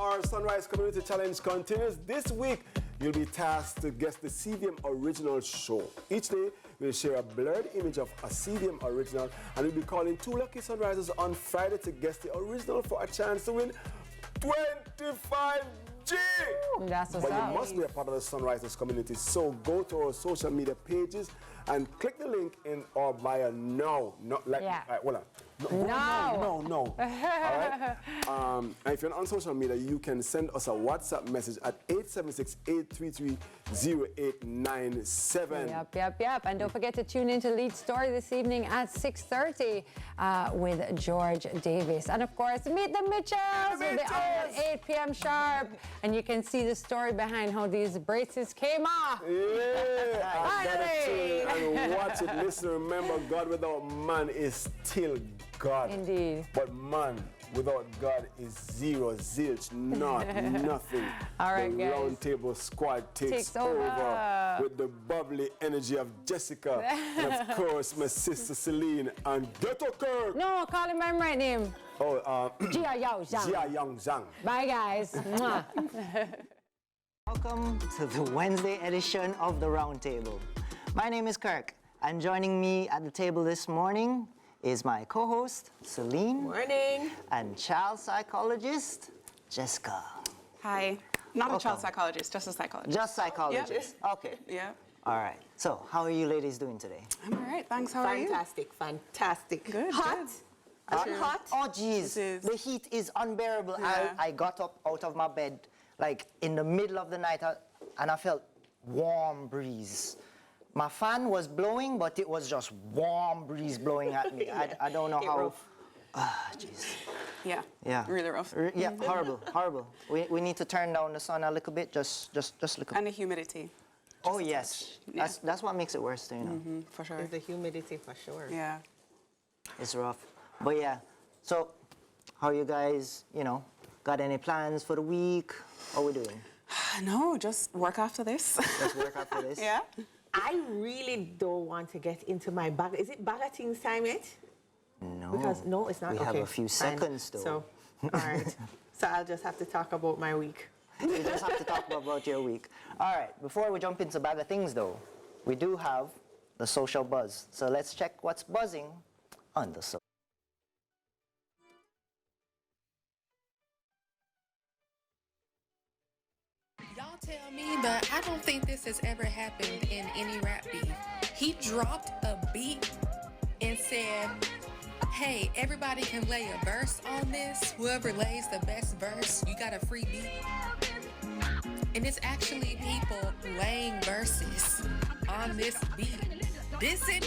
our Sunrise Community Challenge continues. This week, you'll be tasked to guess the CVM original show. Each day, we'll share a blurred image of a CVM original, and we'll be calling 2 lucky Sunrisers on Friday to guess the original for a chance to win 25G! That's what's But up. you must be a part of the Sunrisers community, so go to our social media pages and click the link in our bio now. Not like, Yeah. hold on. No. All right? And if you're not on social media, you can send us a WhatsApp message at 876-833-0897. Yep. And don't forget to tune in to Lead Story this evening at 6:30 with George Davis. And of course, meet the Mitchells with the hour at 8 p.m. sharp. And you can see the story behind how these braces came off. Yeah, I gotta Finally. tune and watch it. Listen, remember, God without man is still God. Indeed. But man without God is zero, zilch, not nothing. All right, the guys. Roundtable squad takes over. with the bubbly energy of Jessica and of course my sister Celine and Ghetto Kirk. No, call him by my right name. Oh, Jia Yao Zhang. Jia Young Zhang. Bye, guys. Mwah. Welcome to the Wednesday edition of the Roundtable. My name is Kirk, and joining me at the table this morning is my co-host, Celine. Morning. And child psychologist, Jessica. Hi. Not a Welcome. child psychologist, just a psychologist. Just psychologist. Okay. Yeah. All right. So, how are you ladies doing today? I'm all right, thanks. How are you? Fantastic. Good, Hot. Hot. Oh, geez. It is. The heat is unbearable. Yeah. I got up out of my bed, like, in the middle of the night, and I felt warm breeze. My fan was blowing, but it was just warm breeze blowing at me. I don't know how. Jeez. Yeah. Yeah. Really rough. Yeah, horrible. We need to turn down the sun a little bit, just a little bit. And the humidity. Oh, yes. Yeah. That's what makes it worse, you know. For sure. There's the humidity for sure. Yeah. It's rough. But yeah, so how you guys, got any plans for the week? How we doing? No, just work after this. Let's work after this. Yeah. I really don't want to get into my bag. Is it bag of things time yet? No. Because no, it's not. We okay, have a few fine. seconds though. So, all right. So I'll just have to talk about my week. You just have to talk about your week. All right, before we jump into bag of things though, we do have the social buzz. So let's check what's buzzing on the social. Y'all tell me, but I don't think this has ever happened in any rap beef. He dropped a beat and said, hey, everybody can lay a verse on this. Whoever lays the best verse, you got a free beat. And it's actually people laying verses on this beat. This and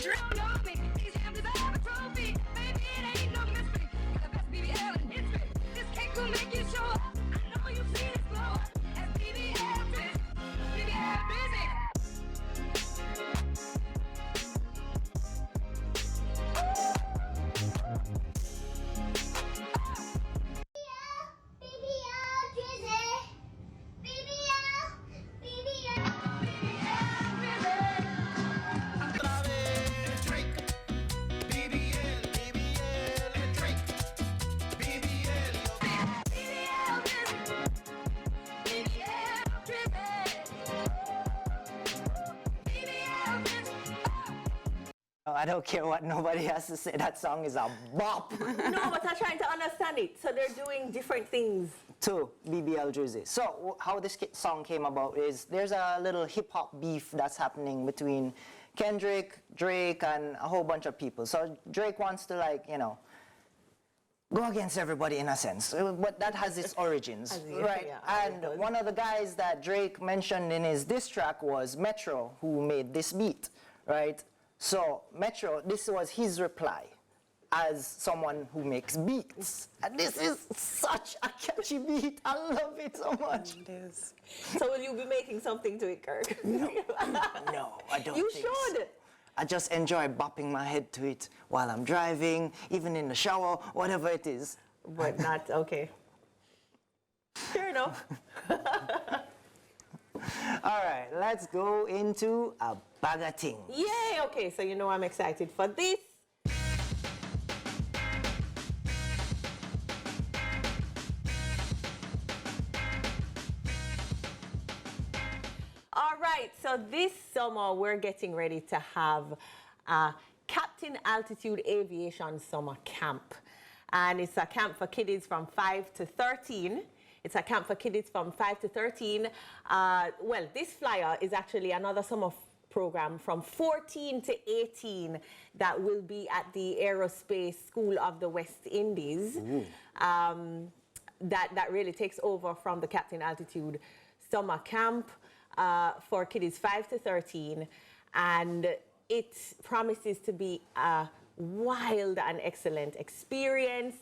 I don't care what nobody has to say. That song is a bop. No, but I'm trying to understand it. So they're doing different things. To BBL Drizzy. So how this song came about is there's a little hip-hop beef that's happening between Kendrick, Drake, and a whole bunch of people. So Drake wants to, go against everybody in a sense, but that has its origins, right? Yeah, and one of the guys that Drake mentioned in his diss track was Metro, who made this beat, right? So Metro, this was his reply as someone who makes beats. And this is such a catchy beat. I love it so much. It is. So will you be making something to it, Kirk? No, I don't You think should. so. I just enjoy bopping my head to it while I'm driving, even in the shower, whatever it is. But not, okay. Fair enough. All right, let's go into a bag of things. Yay, okay, so you know I'm excited. excited for this. so this summer we're getting ready to have Captain Altitude Aviation Summer Camp. And it's a camp for kiddies from 5 to 13. It's a camp for kiddies from 5 to 13. Well, this flyer is actually another summer program from 14 to 18 that will be at the Aerospace School of the West Indies. That really takes over from the Captain Altitude Summer Camp for kiddies 5 to 13. And it promises to be a wild and excellent experience.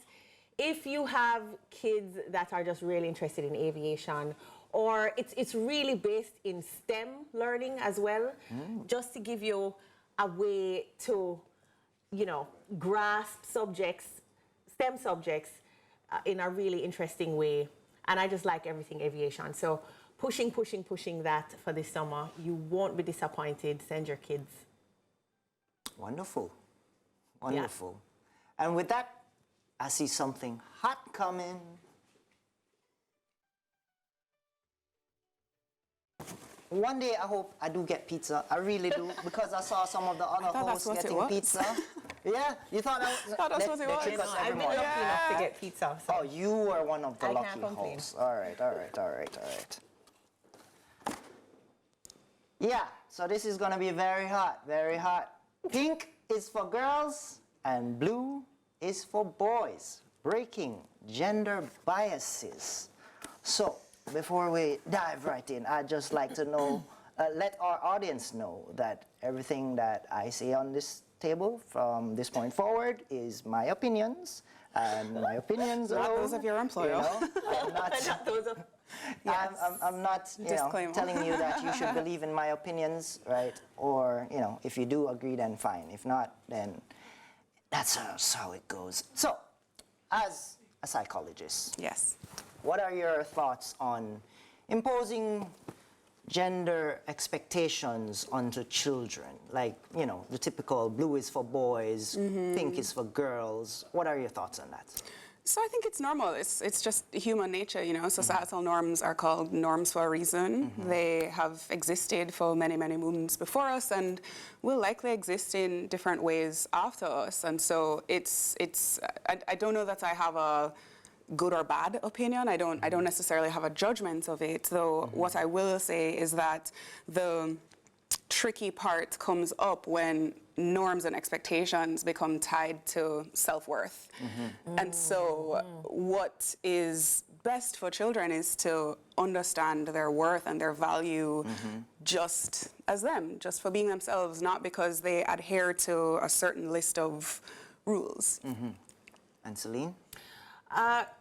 If you have kids that are just really interested in aviation, or it's really based in STEM learning as well, just to give you a way to, you know, grasp subjects, STEM subjects in a really interesting way. And I just like everything aviation. So pushing that for this summer. You won't be disappointed. Send your kids. Wonderful. Wonderful. Yeah. And with that, I see something hot coming. One day I hope I do get pizza. I really do, because I saw some of the other hosts getting pizza. Yeah, you thought that's what it was. I've been lucky enough to get pizza. So. Oh, you were one of the I lucky can't complain. hosts. All right. Yeah, so this is gonna be very hot, very hot. Pink is for girls and blue is for boys. Breaking gender biases. So, before we dive right in, I'd just like to know, let our audience know that everything that I say on this table from this point forward is my opinions, and my opinions Not alone, those of your employer. You know, Not those of... Yes. I'm not, you know, telling you that you should believe in my opinions, right? Or, you know, if you do agree, then fine. If not, then that's how it goes. So, as a psychologist, Yes. what are your thoughts on imposing gender expectations onto children? Like, you know, the typical blue is for boys, pink is for girls. What are your thoughts on that? So I think it's normal. It's just human nature, you know. Societal norms are called norms for a reason. They have existed for many, many moons before us, and will likely exist in different ways after us. And so I don't know that I have a good or bad opinion. I don't necessarily have a judgment of it, though. What I will say is that the tricky part comes up when norms and expectations become tied to self-worth. And so what is best for children is to understand their worth and their value just as them, just for being themselves, not because they adhere to a certain list of rules. And Celine?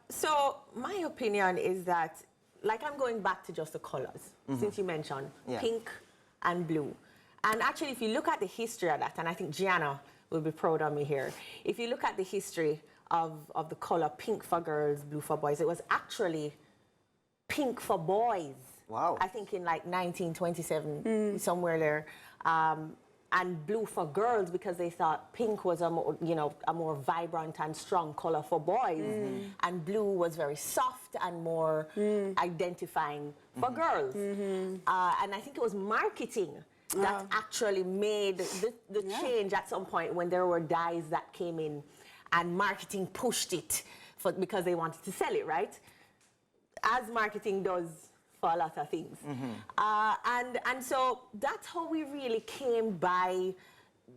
So my opinion is that, like, I'm going back to just the colors, since you mentioned pink and blue. And actually, if you look at the history of that, and I think Gianna will be proud of me here, if you look at the history of the color pink for girls, blue for boys, it was actually pink for boys. Wow. I think in like 1927, somewhere there. And blue for girls, because they thought pink was a more vibrant and strong color for boys, and blue was very soft and more identifying for girls. And I think it was marketing that actually made the change at some point, when there were dyes that came in, and marketing pushed it because they wanted to sell it, right? As marketing does for a lot of things. And so that's how we really came by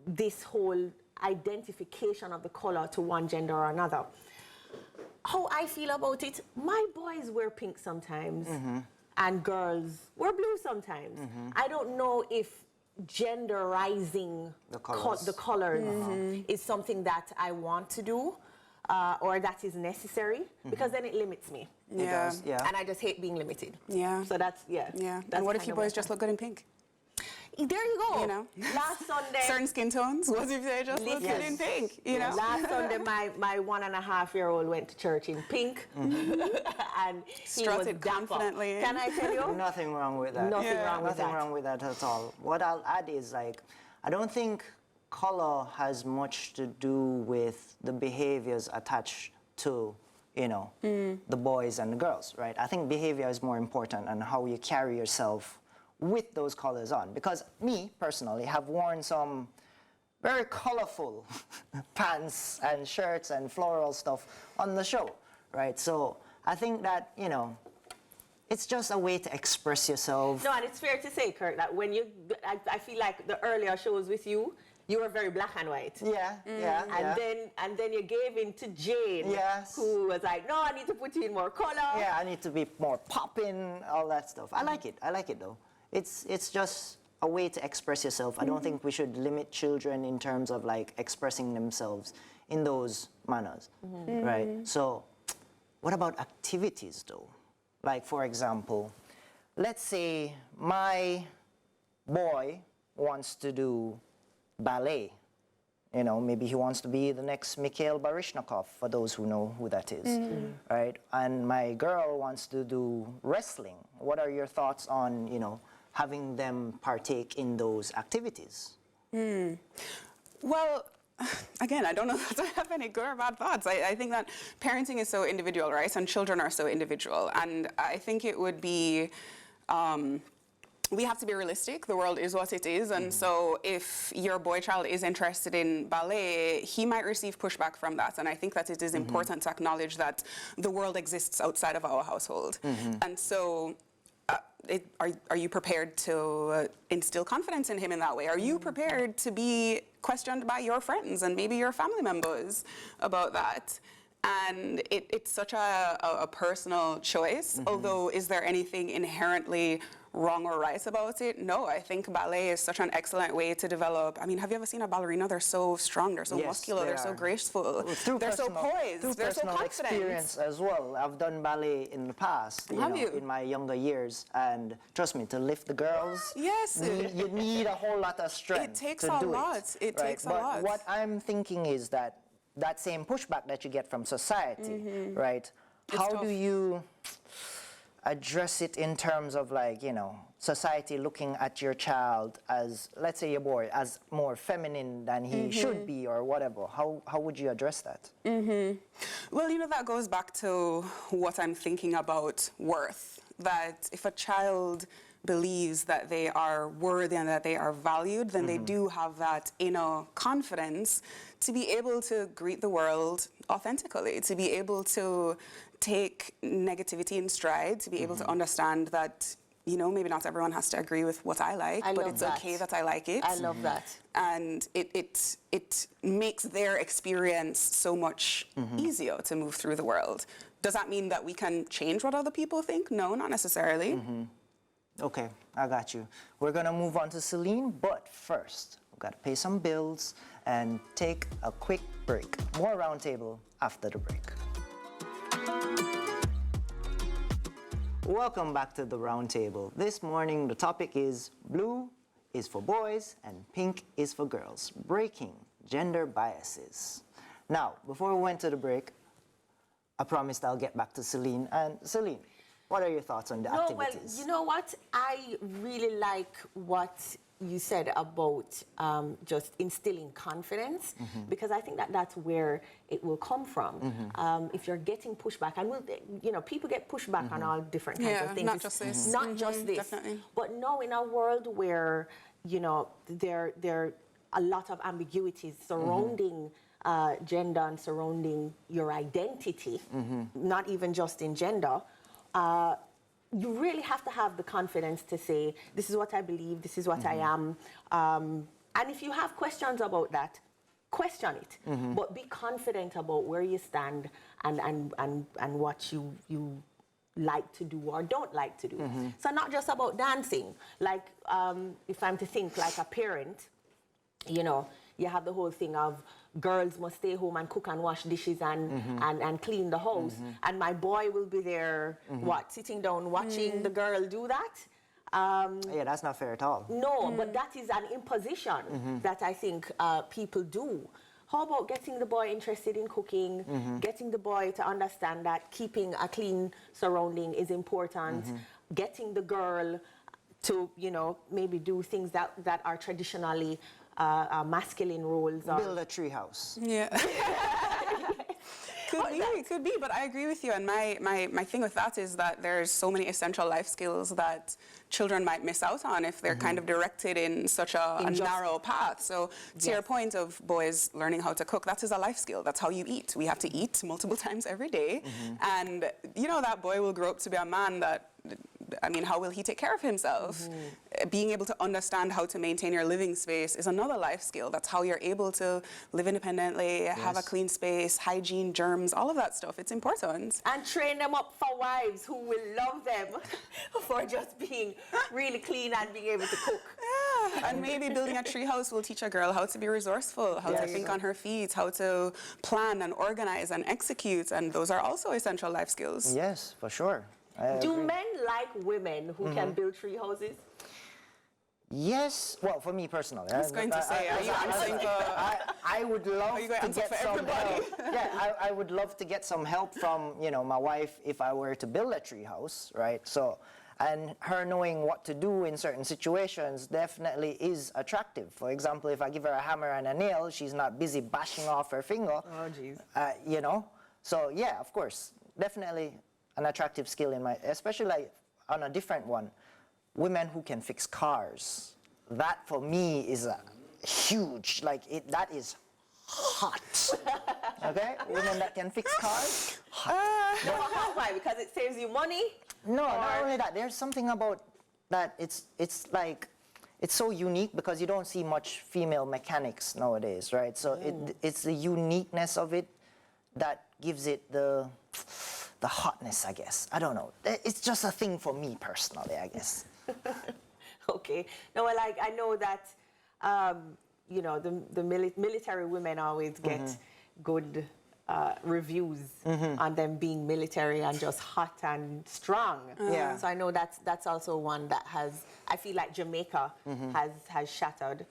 this whole identification of the color to one gender or another. How I feel about it, my boys wear pink sometimes, and girls wear blue sometimes. I don't know if genderizing the colors is something that I want to do, or that is necessary, because then it limits me. It does, And I just hate being limited. Yeah. So that's, That's and what if you boys just look good in pink? There you go. You know? Last Sunday. Certain skin tones. What if they just look good in pink? You know? Last Sunday, my 1.5-year-old went to church in pink. And he strutted was confidently. Can I tell you? Nothing wrong with that. Nothing wrong with that. Nothing wrong with that at all. What I'll add is, like, I don't think color has much to do with the behaviors attached to, you know, the boys and the girls, right? I think behavior is more important, and how you carry yourself with those colors on. Because me, personally, have worn some very colorful pants and shirts and floral stuff on the show, right? So I think that, you know, it's just a way to express yourself. No, and it's fair to say, Kurt, that when you, I feel like the earlier shows with you, you were very black and white. Yeah, yeah, and then you gave in to Jane, Yes. who was like, no, I need to put you in more color. Yeah, I need to be more popping, all that stuff. I like it though. It's just a way to express yourself. I don't think we should limit children in terms of like expressing themselves in those manners, right? So what about activities though? Like, for example, let's say my boy wants to do ballet. You know, maybe he wants to be the next Mikhail Baryshnikov, for those who know who that is, right? And my girl wants to do wrestling. What are your thoughts on, you know, having them partake in those activities? Well, again, I don't know if I have any good or bad thoughts. I think that parenting is so individual, right? And children are so individual. And I think it would be, we have to be realistic. The world is what it is. And so if your boy child is interested in ballet, he might receive pushback from that. And I think that it is important to acknowledge that the world exists outside of our household. And so are you prepared to instill confidence in him in that way? Are you prepared to be questioned by your friends and maybe your family members about that? And it's such a personal choice, although is there anything inherently wrong or right about it? No, I think ballet is such an excellent way to develop. I mean, have you ever seen a ballerina? They're so strong, they're so muscular, they're so graceful, they're so poised, they're so confident. Experience as well. I've done ballet in the past, in my younger years, and trust me, to lift the girls, you need a whole lot of strength. It takes a lot. It takes a lot. But what I'm thinking is that same pushback that you get from society, right? How do you address it in terms of, like, you know, society looking at your child as, let's say your boy, as more feminine than he should be or whatever? How would you address that? Well, you know, that goes back to what I'm thinking about worth. That if a child believes that they are worthy and that they are valued, then they do have that inner confidence to be able to greet the world authentically, to be able to take negativity in stride, to be able to understand that, you know, maybe not everyone has to agree with what I like, but it's okay that I like it. I love that. And it makes their experience so much easier to move through the world. Does that mean that we can change what other people think? No, not necessarily. Okay, I got you. We're gonna move on to Celine, but first, we've got to pay some bills and take a quick break. More Roundtable after the break. Welcome back to the Roundtable. This morning, the topic is blue is for boys and pink is for girls, breaking gender biases. Now, before we went to the break, I promised I'll get back to Celine. And Celine, what are your thoughts on the activities? Well, you know what? I really like what you said about just instilling confidence, because I think that that's where it will come from. If you're getting pushback, and you know, people get pushback on all different kinds of things. Not just this. Not just this. Definitely. But no, in a world where, you know, there are a lot of ambiguities surrounding gender and surrounding your identity, not even just in gender, you really have to have the confidence to say, this is what I believe, this is what I am. And if you have questions about that, question it. But be confident about where you stand and what you like to do or don't like to do. So not just about dancing. Like, if I'm to think like a parent, you know, you have the whole thing of girls must stay home and cook and wash dishes and clean the house. And my boy will be there, sitting down watching the girl do that. Yeah, that's not fair at all. No, but that is an imposition that I think people do. How about getting the boy interested in cooking, getting the boy to understand that keeping a clean surrounding is important, getting the girl to, you know, maybe do things that are traditionally masculine roles. Build a tree house. Yeah. Could It could be, but I agree with you. And my thing with that is that there's so many essential life skills that children might miss out on if they're kind of directed in such a narrow path. So to your point of boys learning how to cook, that is a life skill. That's how you eat. We have to eat multiple times every day. And, you know, that boy will grow up to be a man that, I mean, how will he take care of himself? Being able to understand how to maintain your living space is another life skill. That's how you're able to live independently, have a clean space, hygiene, germs, all of that stuff. It's important. And train them up for wives who will love them for just being really clean and being able to cook. Yeah, and maybe building a tree house will teach a girl how to be resourceful, how to think on her feet, how to plan and organize and execute, and those are also essential life skills. Yes, for sure. Do men like women who can build tree houses? Yes, well, for me personally. I was going to say, are you answering I would love you going to to answer get for some everybody? help. Yeah, I would love to get some help from, you know, my wife if I were to build a tree house, right? So, and her knowing what to do in certain situations definitely is attractive. For example, if I give her a hammer and a nail, she's not busy bashing off her finger. Oh, jeez. You know? So, yeah, of course, definitely an attractive skill in my, especially like on a different one, women who can fix cars. That for me is a huge, like that is hot. Okay, women that can fix cars. Why? Because it saves you money? No, not only that. There's something about that. It's like it's so unique because you don't see much female mechanics nowadays, right? So it's the uniqueness of it that gives it the hotness, I guess. I don't know. It's just a thing for me personally, I guess. Okay. No, well, like I know that, you know, the military women always get good reviews on them being military and just hot and strong. Yeah. So I know that's also one that has, I feel like Jamaica has shattered.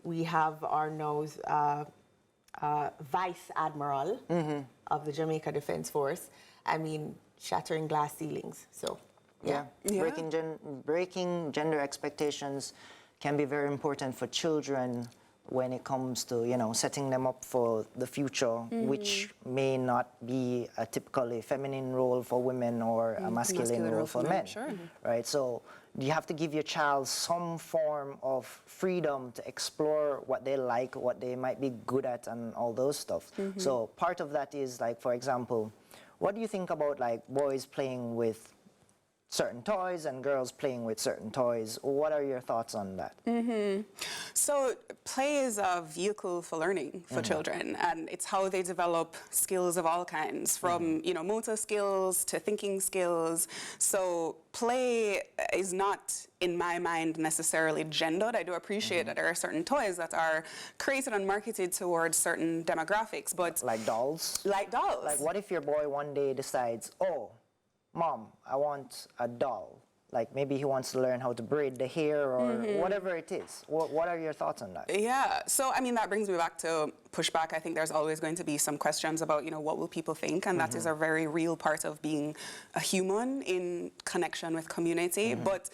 We have our nose Vice Admiral of the Jamaica Defense Force. I mean, shattering glass ceilings. So, yeah. Breaking gender expectations can be very important for children when it comes to, you know, setting them up for the future, which may not be a typically feminine role for women or a masculine role for men. Sure. Right? So you have to give your child some form of freedom to explore what they like, what they might be good at, and all those stuff. So part of that is, like, for example, what do you think about like boys playing with certain toys and girls playing with certain toys? What are your thoughts on that? So play is a vehicle for learning for children, and it's how they develop skills of all kinds, from you know, motor skills to thinking skills. So play is not, in my mind, necessarily gendered. I do appreciate that there are certain toys that are created and marketed towards certain demographics, but Like dolls? like dolls. Like, what if your boy one day decides, oh, Mom, I want a doll. Like, maybe he wants to learn how to braid the hair or whatever it is. What are your thoughts on that? Yeah, so I mean, that brings me back to pushback. I think there's always going to be some questions about, you know, what will people think? And that is a very real part of being a human in connection with community. But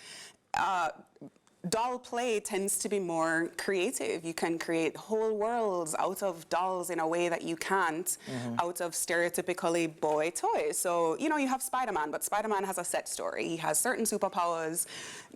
doll play tends to be more creative. You can create whole worlds out of dolls in a way that you can't out of stereotypically boy toys. So, you know, you have Spider-Man, but Spider-Man has a set story. He has certain superpowers.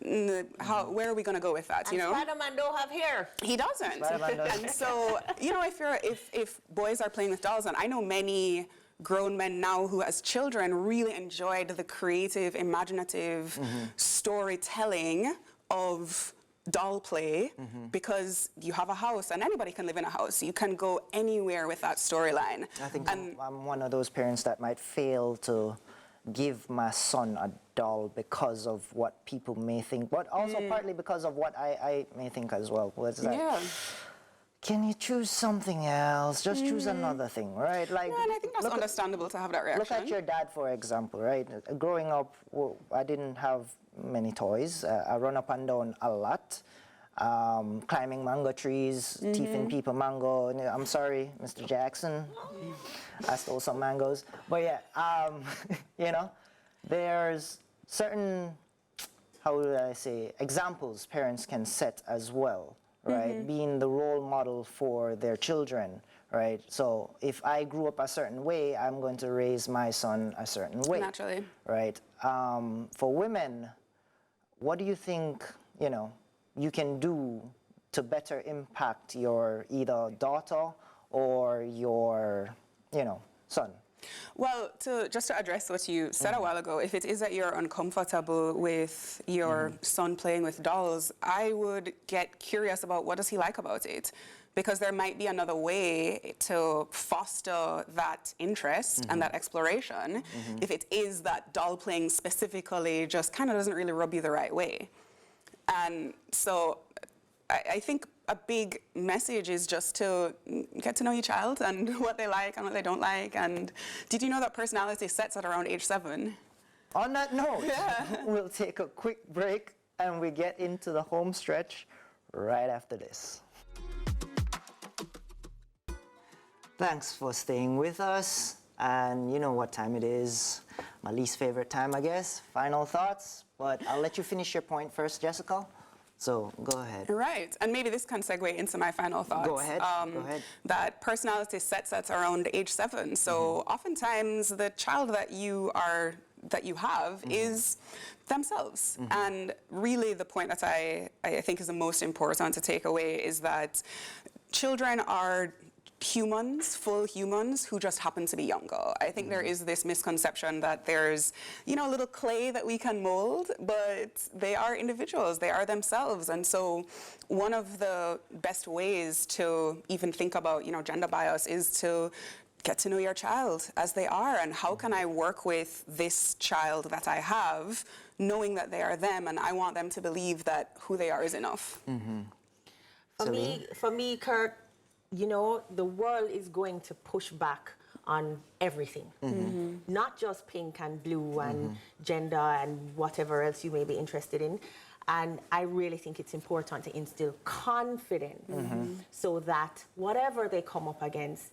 Where are we going to go with that, and you know? Spider-Man don't have hair. He doesn't. Spider-Man doesn't. And so, you know, if boys are playing with dolls, and I know many grown men now who as children really enjoyed the creative, imaginative storytelling of doll play, because you have a house and anybody can live in a house. You can go anywhere with that storyline. I think I'm one of those parents that might fail to give my son a doll because of what people may think, but also partly because of what I may think as well. It's like, can you choose something else? Just choose another thing, right? Like, and I think that's understandable to have that reaction. Look at your dad, for example, right? Growing up, I didn't have many toys. I run up and down a lot. Climbing mango trees, thieving people mango. I'm sorry, Mr. Jackson. I stole some mangoes. But yeah, you know, there's certain, how would I say, examples parents can set as well, right? Being the role model for their children, right? So if I grew up a certain way, I'm going to raise my son a certain way. Naturally. Right? For women, what do you think, you know, you can do to better impact your either daughter or your, you know, son? Well, just to address what you said a while ago, if it is that you're uncomfortable with your son playing with dolls, I would get curious about what does he like about it. Because there might be another way to foster that interest and that exploration if it is that doll playing specifically just kind of doesn't really rub you the right way. And so I think a big message is just to get to know your child and what they like and what they don't like. And did you know that personality sets at around age 7? On that note, we'll take a quick break and we get into the home stretch right after this. Thanks for staying with us. And you know what time it is. My least favorite time, I guess. Final thoughts. But I'll let you finish your point first, Jessica. So go ahead. Right, and maybe this can segue into my final thoughts. Go ahead. Go ahead. That personality sets at around age 7. So oftentimes the child that you have is themselves. And really the point that I think is the most important to take away is that children are humans, full humans who just happen to be younger. I think there is this misconception that there's, you know, a little clay that we can mold, but they are individuals, they are themselves. And so one of the best ways to even think about, you know, gender bias is to get to know your child as they are, and how can I work with this child that I have, knowing that they are them, and I want them to believe that who they are is enough. For me, Kurt, you know, the world is going to push back on everything. Not just pink and blue and gender and whatever else you may be interested in. And I really think it's important to instill confidence so that whatever they come up against,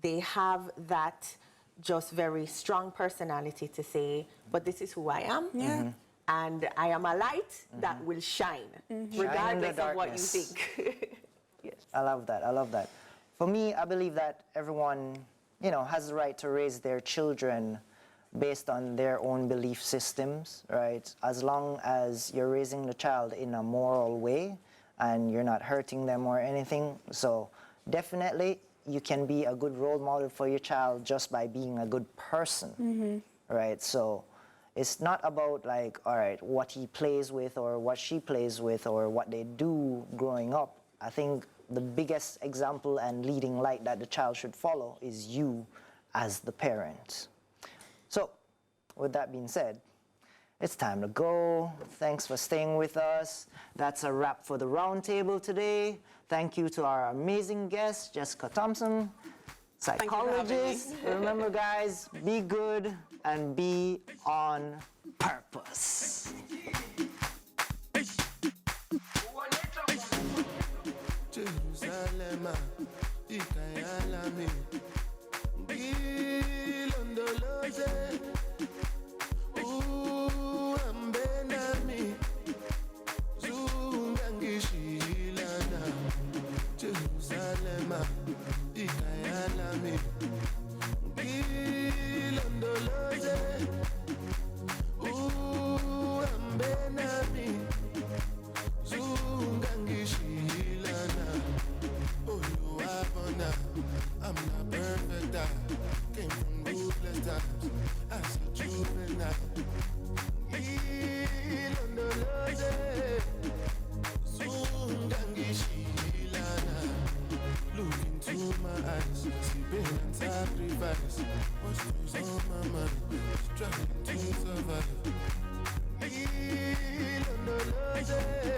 they have that just very strong personality to say, but this is who I am. And I am a light that will shine, regardless of what you think. I love that. I love that. For me, I believe that everyone, you know, has the right to raise their children based on their own belief systems, right? As long as you're raising the child in a moral way and you're not hurting them or anything. So definitely you can be a good role model for your child just by being a good person, right? So it's not about like, all right, what he plays with or what she plays with or what they do growing up. I think the biggest example and leading light that the child should follow is you as the parent. So, with that being said, it's time to go. Thanks for staying with us. That's a wrap for the Roundtable today. Thank you to our amazing guest, Jessica Thompson, psychologist. Remember, guys, be good and be on purpose. Jerusalem, ikayalami, ngilondoloze, uhambenami, zungangishilana. Jerusalem, ikayalami, ngilondoloze, uhambenami, zungangishilana. Oh, you are bona, I'm not perfect. I came from ruthless times as a juvenile. Ilondoloze, zungangishilana. Look into my eyes, see pain and sacrifice. What's goes on my mind, struggling to survive. Ilondoloze.